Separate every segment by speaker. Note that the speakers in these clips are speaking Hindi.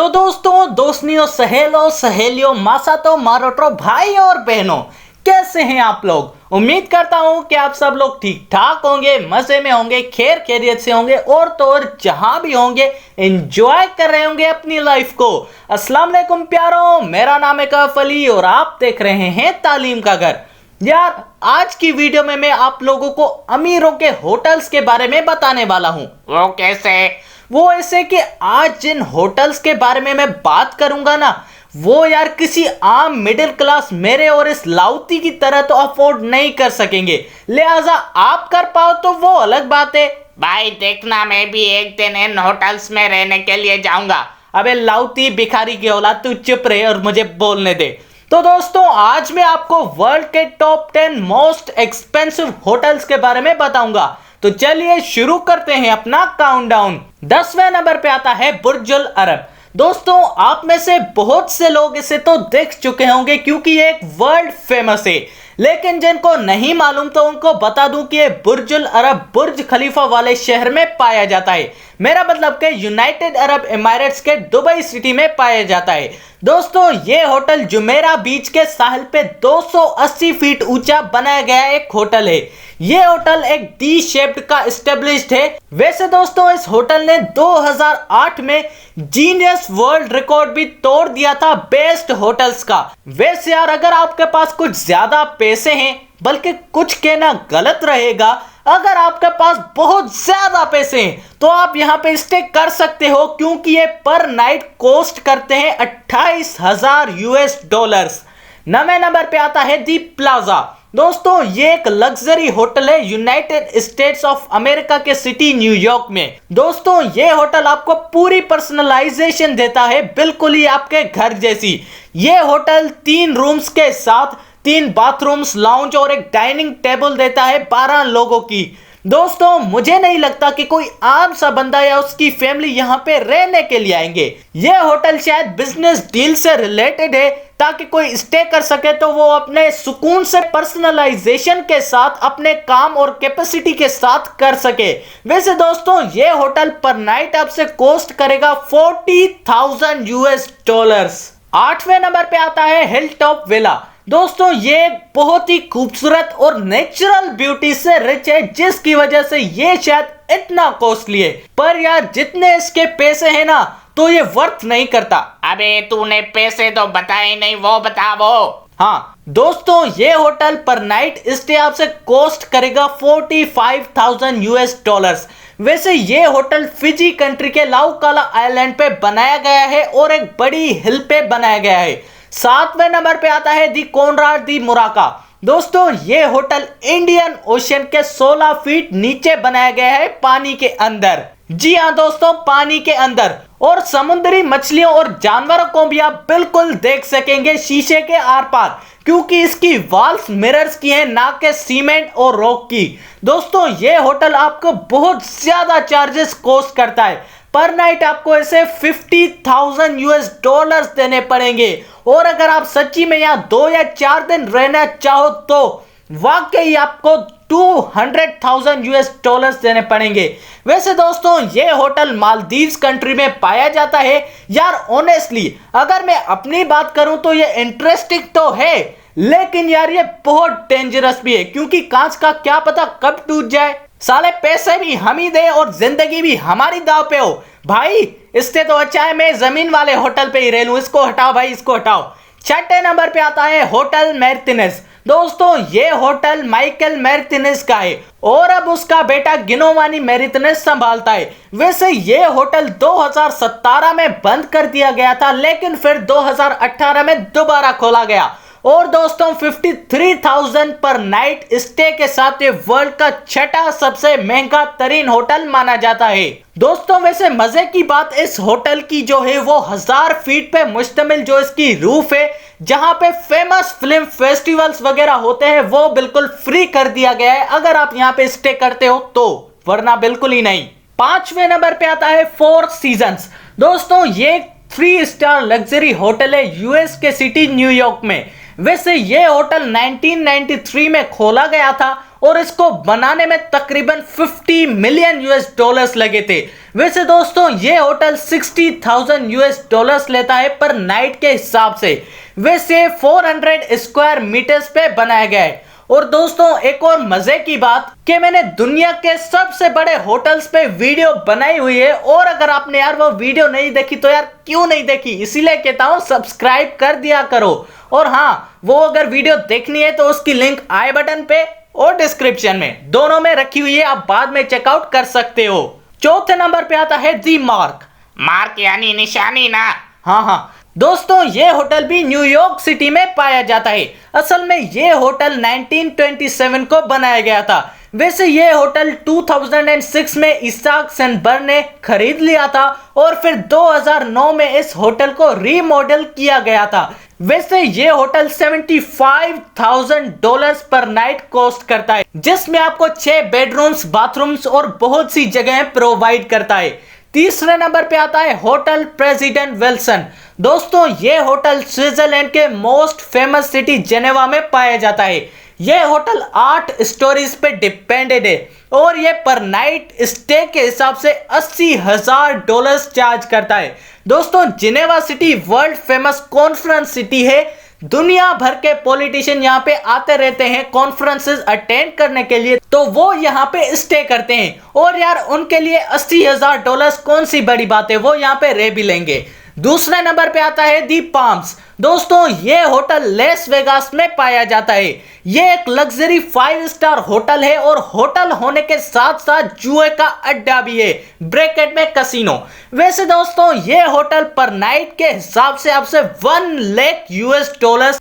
Speaker 1: तो दोस्तों, दोस्तनियों, सहेलों, सहेलियों, मासातो, मारोटो, भाई और बहनों, कैसे हैं आप लोग। उम्मीद करता हूं कि आप सब लोग ठीक ठाक होंगे, मजे में होंगे, खैर खैरियत से होंगे और तो और जहां भी होंगे एंजॉय कर रहे होंगे अपनी लाइफ को। अस्सलाम वालेकुम प्यारों, मेरा नाम है कैफ अली और आप देख रहे हैं तालीम का घर। यार, आज की वीडियो में मैं आप लोगों को अमीरों के होटल्स के बारे में बताने वाला हूं।
Speaker 2: वो कैसे?
Speaker 1: वो ऐसे कि आज जिन होटल्स के बारे में मैं बात करूंगा ना, वो यार किसी आम मिडिल क्लास मेरे और इस लाउती की तरह तो अफोर्ड नहीं कर सकेंगे। लिहाजा आप कर पाओ तो वो अलग बात है।
Speaker 2: भाई देखना, मैं भी एक दिन इन होटल्स में रहने के लिए जाऊंगा।
Speaker 1: अबे लाउती भिखारी की औलाद, तू चुप रहे और मुझे बोलने दे। तो दोस्तों, आज मैं आपको वर्ल्ड के टॉप 10 मोस्ट एक्सपेंसिव होटल्स के बारे में बताऊंगा। तो चलिए शुरू करते हैं अपना काउंटडाउन। 10वें नंबर पे आता है बुर्जुल अरब। दोस्तों, आप में से बहुत से लोग इसे तो देख चुके होंगे क्योंकि ये एक वर्ल्ड फेमस है, लेकिन जिनको नहीं मालूम तो उनको बता दूं कि ये बुर्जुल अरब बुर्ज खलीफा वाले शहर में पाया जाता है। मेरा मतलब कि यूनाइटेड अरब एमिरेट्स के दुबई सिटी में पाया जाता है। दोस्तों, ये होटल जुमेरा बीच के साहिल पे 280 फीट ऊंचा बनाया गया एक होटल है। ये होटल एक डी शेप्ड का एस्टेब्लिश्ड है। वैसे दोस्तों, इस होटल ने 2008 में जीनियस वर्ल्ड रिकॉर्ड भी तोड़ दिया था बेस्ट होटल्स का। वैसे यार, अगर आपके पास कुछ ज्यादा पैसे हैं, बल्कि कुछ कहना गलत रहेगा, अगर आपके पास बहुत ज्यादा पैसे हैं तो आप यहाँ पे स्टे कर सकते हो, क्योंकि ये पर नाइट कॉस्ट करते हैं 28,000 US$। 9वें नंबर पे आता है दी प्लाजा। दोस्तों, ये एक लग्जरी होटल है यूनाइटेड स्टेट्स ऑफ अमेरिका के सिटी न्यूयॉर्क में। दोस्तों, ये होटल आपको पूरी पर्सनलाइजेशन देता है, बिल्कुल ही आपके घर जैसी। ये होटल 3 रूम्स के साथ 3 बाथरूम्स, लाउंज और एक डाइनिंग टेबल देता है 12 लोगों की। दोस्तों, मुझे नहीं लगता कि कोई आम सा बंदा या उसकी फैमिली यहाँ पे रहने के लिए आएंगे। ये होटल शायद बिजनेस डील से रिलेटेड है, ताकि कोई स्टे कर सके तो वो अपने सुकून से पर्सनलाइजेशन के साथ अपने काम और कैपेसिटी के साथ कर सके। वैसे दोस्तों, ये होटल पर नाइट आपसे कॉस्ट करेगा 40,000 US$। 8वें नंबर पे आता है हिल टॉप विला। दोस्तों, ये बहुत ही खूबसूरत और नेचुरल ब्यूटी से रिच है, जिसकी वजह से ये शायद इतना कॉस्टली है। पर यार, जितने इसके पैसे हैं ना, तो ये वर्थ नहीं करता।
Speaker 2: अबे तूने पैसे तो बताए नहीं, वो बता वो।
Speaker 1: हाँ दोस्तों, ये होटल पर नाइट स्टे आपसे कॉस्ट करेगा 45,000 US$। वैसे ये होटल फिजी कंट्री के लाउकाला आइलैंड पे बनाया गया है और एक बड़ी हिल पे बनाया गया है। 7वें नंबर पे आता है दी कोनराड दी मुराका। दोस्तों, ये होटल इंडियन ओशन के 16 फीट नीचे बनाया गया है, पानी के अंदर। जी हाँ दोस्तों, पानी के अंदर। और समुद्री मछलियों और जानवरों को भी आप बिल्कुल देख सकेंगे शीशे के आर पार, क्योंकि इसकी वॉल्स मिरर्स की हैं, ना कि सीमेंट और रॉक की। दोस्तों, ये होटल आपको बहुत ज्यादा चार्जेस कॉस्ट करता है। पर नाइट आपको ऐसे 50,000 US$ देने पड़ेंगे। और अगर आप सच्ची में यहाँ 2 या 4 दिन रहना चाहो तो वाकई आपको 200,000 US$ देने पड़ेंगे। वैसे दोस्तों, ये होटल मालदीव्स कंट्री में पाया जाता है। यार ऑनेस्टली, अगर मैं अपनी बात करूं तो ये इंटरेस्टिंग तो है, लेकिन यार ये बहुत डेंजरस भी है, क्योंकि कांच का क्या पता कब टूट जाए। साले पैसे भी हम ही दे और जिंदगी भी हमारी दाव पे हो। भाई, इससे तो अच्छा है मैं जमीन वाले होटल पे ही रह लूं। इसको हटाओ भाई, इसको हटाओ। 6ठे नंबर पे आता है होटल मार्टिनेज। दोस्तों, ये होटल माइकल मार्टिनेज का है और अब उसका बेटा गिनोवानी मार्टिनेज संभालता है। वैसे ये होटल 2017 में बंद कर दिया गया था, लेकिन फिर 2018 में दोबारा खोला गया। और दोस्तों, 53,000 पर नाइट स्टे के साथ ये वर्ल्ड का 6ठा सबसे महंगा तरीन होटल माना जाता है। दोस्तों, वैसे मजे की बात इस होटल की जो है वो 1000 फीट पे मुश्तमिल जो इसकी रूफ है, जहां पे फेमस फिल्म फेस्टिवल्स वगैरह होते हैं, वो बिल्कुल फ्री कर दिया गया है अगर आप यहाँ पे स्टे करते हो तो, वरना बिल्कुल ही नहीं। 5वें नंबर पे आता है फोर सीजन्स। दोस्तों, ये 3 स्टार लग्जरी होटल है यूएस के सिटी न्यूयॉर्क में। वैसे ये होटल 1993 में खोला गया था और इसको बनाने में तकरीबन 50 मिलियन यूएस डॉलर्स लगे थे। वैसे दोस्तों ये होटल 60,000 यूएस डॉलर्स लेता है पर नाइट के हिसाब से। वैसे 400 स्क्वायर मीटर्स पे बनाया गया है। और दोस्तों एक और मजे की बात कि मैंने दुनिया के सबसे बड़े होटल्स पे वीडियो बनाई हुई है, और अगर आपने यार वो वीडियो नहीं देखी तो यार क्यों नहीं देखी, इसीलिए कहता हूं सब्सक्राइब कर दिया करो। और हाँ, वो अगर वीडियो देखनी है तो उसकी लिंक आई बटन पे और डिस्क्रिप्शन में दोनों में रखी हुई है, आप बाद में चेकआउट कर सकते हो। चौथे नंबर पे आता है दी मार्क।
Speaker 2: मार्क यानी निशानी ना?
Speaker 1: हाँ दोस्तों, ये होटल भी न्यूयॉर्क सिटी में पाया जाता है। असल में ये होटल 1927 को बनाया गया था। वैसे ये होटल 2006 में इसाक सेनबर्न ने खरीद लिया था और फिर 2009 में इस होटल को रीमॉडल किया गया था। वैसे ये होटल $75,000 पर नाइट कॉस्ट करता है, जिसमें आपको 6 बेडरूम्स, बाथरूम्स और बहुत सी जगह प्रोवाइड करता है। तीसरे नंबर पे आता है होटल प्रेसिडेंट विल्सन। दोस्तों ये होटल स्विट्जरलैंड के मोस्ट फेमस सिटी जेनेवा में पाया जाता है। यह होटल 8 स्टोरीज पे डिपेंडेड है और ये पर नाइट स्टे के हिसाब से $80,000 चार्ज करता है। दोस्तों Geneva city world famous conference city है। दुनिया भर के पॉलिटिशियन यहाँ पे आते रहते हैं कॉन्फ्रेंसेस अटेंड करने के लिए, तो वो यहाँ पे स्टे करते हैं। और यार उनके लिए $80,000 कौन सी बड़ी बात है, वो यहाँ पे रह भी लेंगे। दूसरे नंबर पे आता है दी पाम्स। दोस्तों ये होटल लेस वेगास में पाया जाता है। ये एक लग्जरी 5 स्टार होटल है और होटल होने के साथ साथ जुए का अड्डा भी है, ब्रैकेट में कसिनो। वैसे दोस्तों ये होटल पर नाइट के हिसाब से आपसे $1 लाख US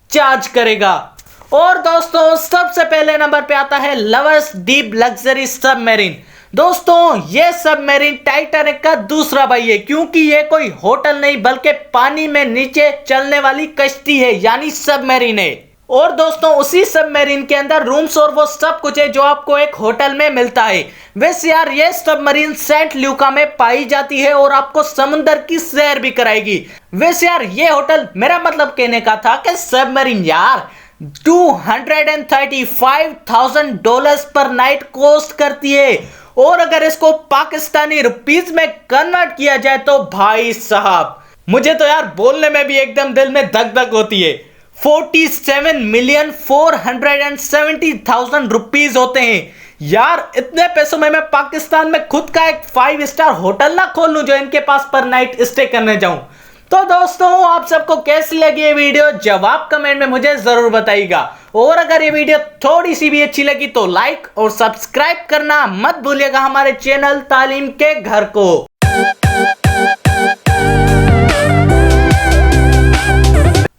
Speaker 1: चार्ज करेगा। और दोस्तों सबसे पहले नंबर पे आता है लवर्स डीप लग्जरी सबमरीन। दोस्तों ये सबमरीन टाइटैनिक का दूसरा भाई है, क्योंकि ये कोई होटल नहीं बल्कि पानी में नीचे चलने वाली कश्ती है, यानी सबमरीन है। और दोस्तों उसी सबमरीन के अंदर रूम्स और वो सब कुछ है जो आपको एक होटल में मिलता है। वैसे यार ये सबमरीन सेंट ल्यूका में पाई जाती है और आपको समुद्र की सैर भी कराएगी। वैसे यार ये होटल, मेरा मतलब कहने का था कि सबमरीन यार $235,000 पर नाइट कॉस्ट करती है। और अगर इसको पाकिस्तानी रुपीस में कन्वर्ट किया जाए तो भाई साहब मुझे तो यार बोलने में भी एकदम दिल में धक धक होती है। 47,470,000 रुपीस होते हैं यार। इतने पैसों में मैं पाकिस्तान में खुद का एक 5 स्टार होटल ना खोल लूं जो इनके पास पर नाइट स्टे करने जाऊं। तो दोस्तों आप सबको कैसी लगी ये वीडियो, जवाब कमेंट में मुझे जरूर बताइएगा। और अगर ये वीडियो थोड़ी सी भी अच्छी लगी तो लाइक और सब्सक्राइब करना मत भूलिएगा हमारे चैनल तालीम के घर को।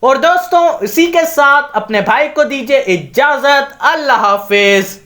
Speaker 1: और दोस्तों इसी के साथ अपने भाई को दीजिए इजाजत। अल्लाह हाफिज।